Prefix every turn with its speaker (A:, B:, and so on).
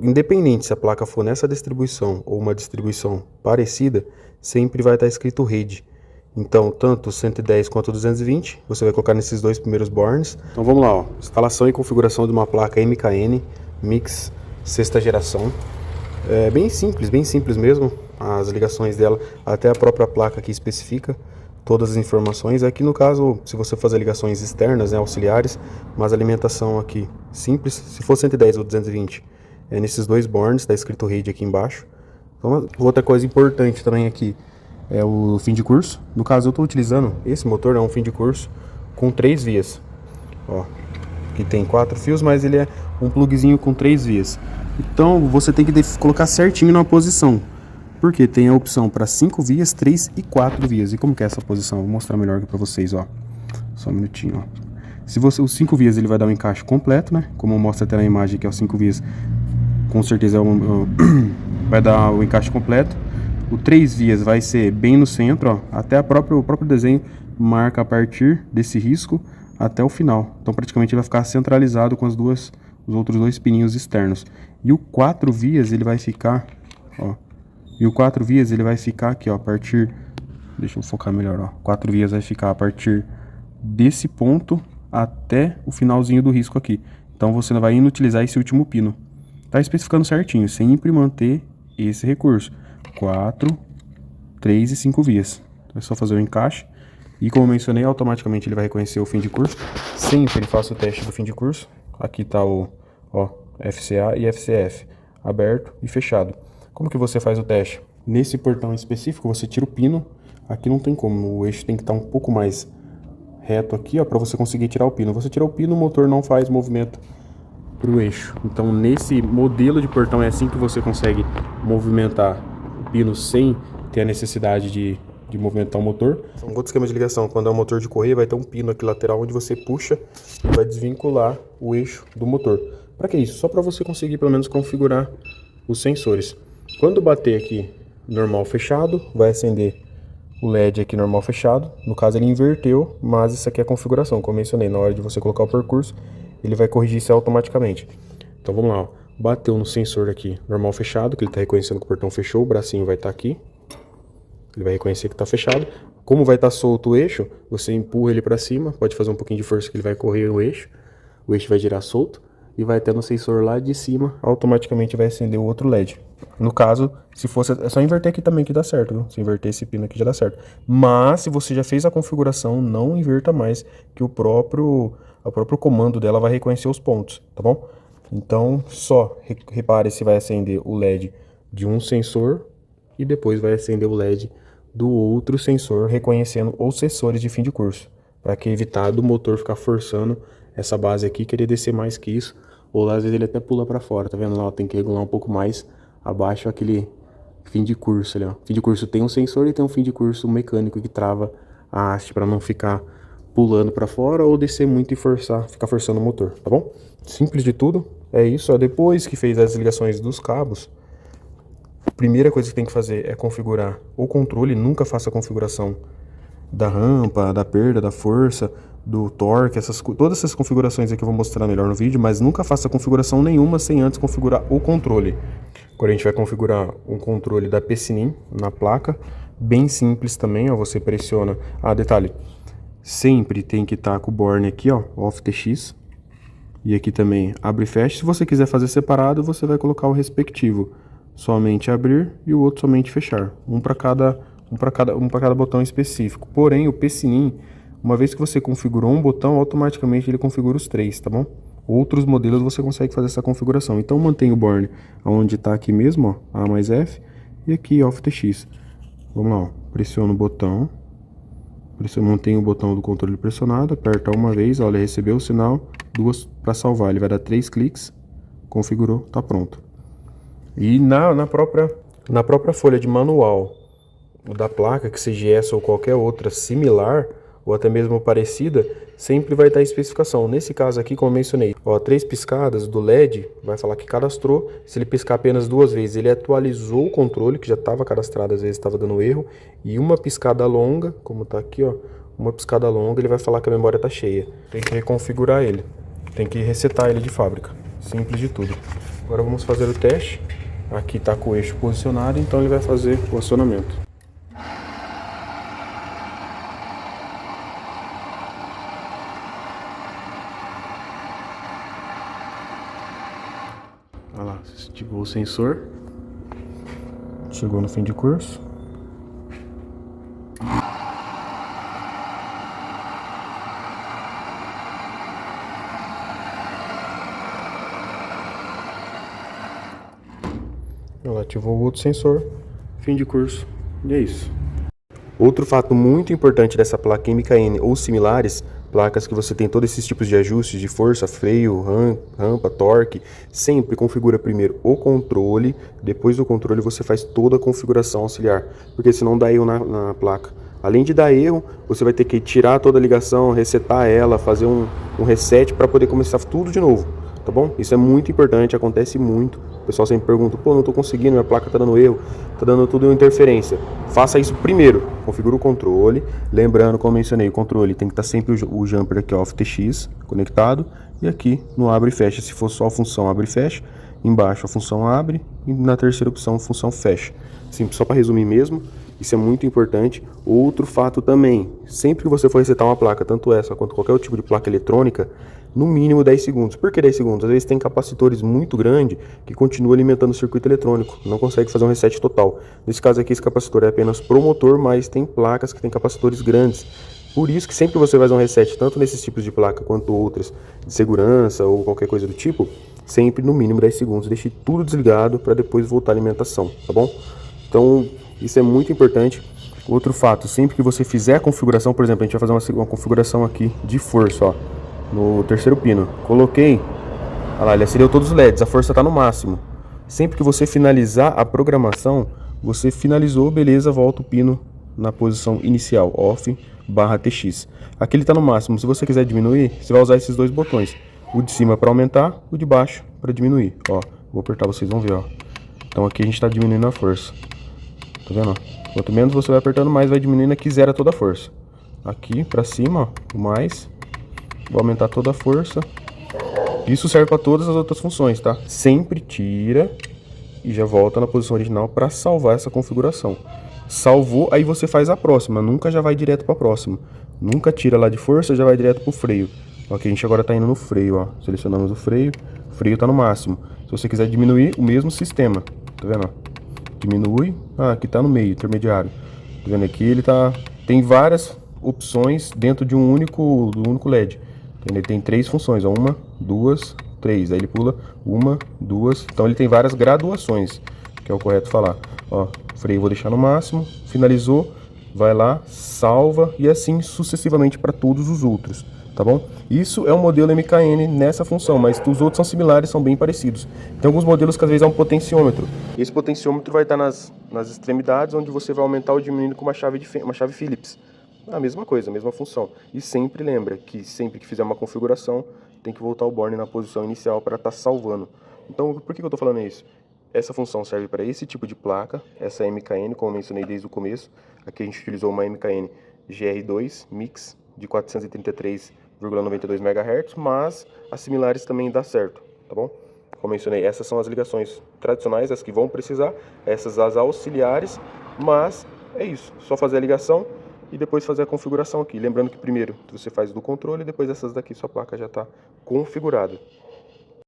A: Independente se a placa for nessa distribuição ou uma distribuição parecida, sempre vai estar escrito rede. Então, tanto 110 quanto 220, você vai colocar nesses dois primeiros bornes. Então vamos lá, ó. Instalação e configuração de uma placa MKN Mix sexta geração. É bem simples mesmo. As ligações dela, até a própria placa aqui especifica todas as informações. Aqui no caso, se você fazer ligações externas, né, auxiliares, mas alimentação aqui simples. Se for 110 ou 220, é nesses dois bornes, está escrito rede aqui embaixo. Então, outra coisa importante também aqui é o fim de curso. No caso, eu estou utilizando esse motor, é um fim de curso com 3 vias. Ó, que tem 4 fios, mas ele é um plugzinho com 3 vias. Então você tem que colocar certinho na posição, porque tem a opção para 5 vias, 3 e 4 vias. E como que é essa posição? Vou mostrar melhor aqui para vocês, ó. Só um minutinho, ó. Se você, os 5 vias ele vai dar um encaixe completo, né? Como mostra até na imagem que é os 5 vias, com certeza vai dar o encaixe completo. O 3 vias vai ser bem no centro, ó. Até o próprio desenho marca a partir desse risco até o final. Então praticamente ele vai ficar centralizado com os outros dois pininhos externos. E o 4 vias ele vai ficar, ó. E o 4 vias ele vai ficar aqui, ó, a partir, deixa eu focar melhor, ó. 4 vias vai ficar a partir desse ponto até o finalzinho do risco aqui. Então você vai inutilizar esse último pino. Tá especificando certinho, sempre manter esse recurso. 4, 3 e 5 vias. É só fazer o encaixe. E como eu mencionei, automaticamente ele vai reconhecer o fim de curso. Sempre faço o teste do fim de curso. Aqui tá o, ó, FCA e FCF, aberto e fechado. Como que você faz o teste? Nesse portão específico, você tira o pino. Aqui não tem como, o eixo tem que estar um pouco mais reto aqui, ó, para você conseguir tirar o pino. Você tirar o pino, o motor não faz movimento para o eixo. Então, nesse modelo de portão é assim que você consegue movimentar o pino sem ter a necessidade de movimentar o motor. Um outro esquema de ligação, quando é um motor de correia, vai ter um pino aqui lateral onde você puxa e vai desvincular o eixo do motor. Para que isso? Só para você conseguir pelo menos configurar os sensores. Quando bater aqui normal fechado, vai acender o LED aqui normal fechado. No caso ele inverteu, mas isso aqui é a configuração. Como eu mencionei, na hora de você colocar o percurso, ele vai corrigir isso automaticamente. Então vamos lá, ó. Bateu no sensor aqui normal fechado, que ele está reconhecendo que o portão fechou, o bracinho vai estar aqui. Ele vai reconhecer que está fechado. Como vai estar solto o eixo, você empurra ele para cima, pode fazer um pouquinho de força que ele vai correr o eixo vai girar solto e vai até no sensor lá de cima, automaticamente vai acender o outro LED. No caso, se fosse, é só inverter aqui também que dá certo, viu? Se inverter esse pino aqui já dá certo. Mas se você já fez a configuração, não inverta mais, que o próprio comando dela vai reconhecer os pontos, tá bom? Então, só repare se vai acender o LED de um sensor e depois vai acender o LED do outro sensor, reconhecendo os sensores de fim de curso, para que evitar do motor ficar forçando essa base aqui, querer descer mais que isso, ou às vezes ele até pula para fora, tá vendo lá? Tem que regular um pouco mais abaixo aquele fim de curso ali, ó. Fim de curso tem um sensor e tem um fim de curso mecânico que trava a haste para não ficar pulando para fora ou descer muito e ficar forçando o motor, tá bom? Simples de tudo, é isso, ó. Depois que fez as ligações dos cabos, a primeira coisa que tem que fazer é configurar o controle. Nunca faça a configuração da rampa, da perda, da força, do torque, todas essas configurações aqui eu vou mostrar melhor no vídeo, mas nunca faça configuração nenhuma sem antes configurar o controle. Agora a gente vai configurar um controle da Pecinin na placa, bem simples também, ó, você pressiona, detalhe, sempre tem que estar com o borne aqui, ó, off TX, e aqui também abre e fecha. Se você quiser fazer separado, você vai colocar o respectivo, somente abrir e o outro somente fechar, um para cada botão específico. Porém, o Pecinin, uma vez que você configurou um botão, automaticamente ele configura os 3, tá bom? Outros modelos você consegue fazer essa configuração. Então mantém o borne onde está aqui mesmo, ó, A mais F, e aqui Off TX. Vamos lá, ó, pressiona o botão, mantém o botão do controle pressionado, aperta uma vez, ó, ele recebeu o sinal, 2 para salvar, ele vai dar 3 cliques, configurou, tá pronto. E na própria folha de manual da placa, que seja essa ou qualquer outra similar, ou até mesmo parecida, sempre vai estar a especificação. Nesse caso aqui, como eu mencionei, ó, 3 piscadas do LED, vai falar que cadastrou. Se ele piscar apenas 2 vezes, ele atualizou o controle, que já estava cadastrado, às vezes estava dando erro. E uma piscada longa, como está aqui, ó, uma piscada longa, ele vai falar que a memória está cheia. Tem que reconfigurar ele, tem que resetar ele de fábrica. Simples de tudo. Agora vamos fazer o teste. Aqui está com o eixo posicionado, então ele vai fazer o acionamento. Olha lá, ativou o sensor. Chegou no fim de curso. Ela ativou o outro sensor, fim de curso, e é isso. Outro fato muito importante dessa placa MKN ou similares, placas que você tem todos esses tipos de ajustes de força, freio, rampa, torque, sempre configura primeiro o controle, depois do controle você faz toda a configuração auxiliar, porque senão dá erro na placa. Além de dar erro, você vai ter que tirar toda a ligação, resetar ela, fazer um reset para poder começar tudo de novo, tá bom? Isso é muito importante, acontece muito. O pessoal sempre pergunta, pô, não tô conseguindo, minha placa tá dando erro, tá dando tudo interferência. Faça isso primeiro, configura o controle. Lembrando, como mencionei, o controle tem que estar sempre o jumper aqui, ó, FTX, conectado. E aqui no abre e fecha, se for só a função abre e fecha, embaixo a função abre e na terceira opção a função fecha. Simples, só para resumir mesmo. Isso é muito importante. Outro fato também, sempre que você for resetar uma placa, tanto essa quanto qualquer outro tipo de placa eletrônica, no mínimo 10 segundos. Por que 10 segundos? Às vezes tem capacitores muito grandes que continuam alimentando o circuito eletrônico, não consegue fazer um reset total. Nesse caso aqui, esse capacitor é apenas pro motor, mas tem placas que tem capacitores grandes. Por isso que sempre que você faz um reset, tanto nesses tipos de placa quanto outras de segurança ou qualquer coisa do tipo, sempre no mínimo 10 segundos. Deixe tudo desligado para depois voltar a alimentação, tá bom? Então, isso é muito importante. Outro fato, sempre que você fizer a configuração, por exemplo, a gente vai fazer uma configuração aqui de força, ó, no terceiro pino. Coloquei, olha lá, ele acendeu todos os LEDs, a força está no máximo. Sempre que você finalizar a programação, você finalizou, beleza, volta o pino na posição inicial, off/TX. Aqui ele está no máximo. Se você quiser diminuir, você vai usar esses dois botões. O de cima para aumentar, o de baixo para diminuir. Ó, vou apertar, vocês vão ver, ó. Então aqui a gente está diminuindo a força. Tá vendo? Quanto menos você vai apertando, mais vai diminuindo, aqui zera toda a força. Aqui pra cima, ó, o mais. Vou aumentar toda a força. Isso serve para todas as outras funções, tá? Sempre tira e já volta na posição original para salvar essa configuração. Salvou, aí você faz a próxima. Nunca já vai direto para a próxima. Nunca tira lá de força, já vai direto pro freio. Ok, a gente agora tá indo no freio, ó. Selecionamos o freio tá no máximo. Se você quiser diminuir, o mesmo sistema. Tá vendo, ó? Diminui, aqui tá no meio, intermediário. Tá vendo aqui, ele tem várias opções dentro de um único LED. Ele tem 3 funções, ó, 1, 2, 3. Aí ele pula 1, 2. Então ele tem várias graduações, que é o correto falar. Ó, freio vou deixar no máximo, finalizou, vai lá, salva e assim sucessivamente para todos os outros. Tá bom? Isso é um modelo MKN nessa função, mas os outros são similares, são bem parecidos. Tem alguns modelos que às vezes é um potenciômetro. Esse potenciômetro vai estar nas extremidades, onde você vai aumentar ou diminuindo com uma chave Phillips. A mesma coisa, a mesma função. E sempre lembra que sempre que fizer uma configuração, tem que voltar o borne na posição inicial para estar salvando. Então, por que eu estou falando isso? Essa função serve para esse tipo de placa, essa MKN, como eu mencionei desde o começo. Aqui a gente utilizou uma MKN GR2 Mix de 433,92 MHz, mas as similares também dá certo, tá bom? Como mencionei, essas são as ligações tradicionais, as que vão precisar, essas as auxiliares, mas é isso, só fazer a ligação e depois fazer a configuração aqui. Lembrando que primeiro você faz do controle e depois essas daqui sua placa já está configurada.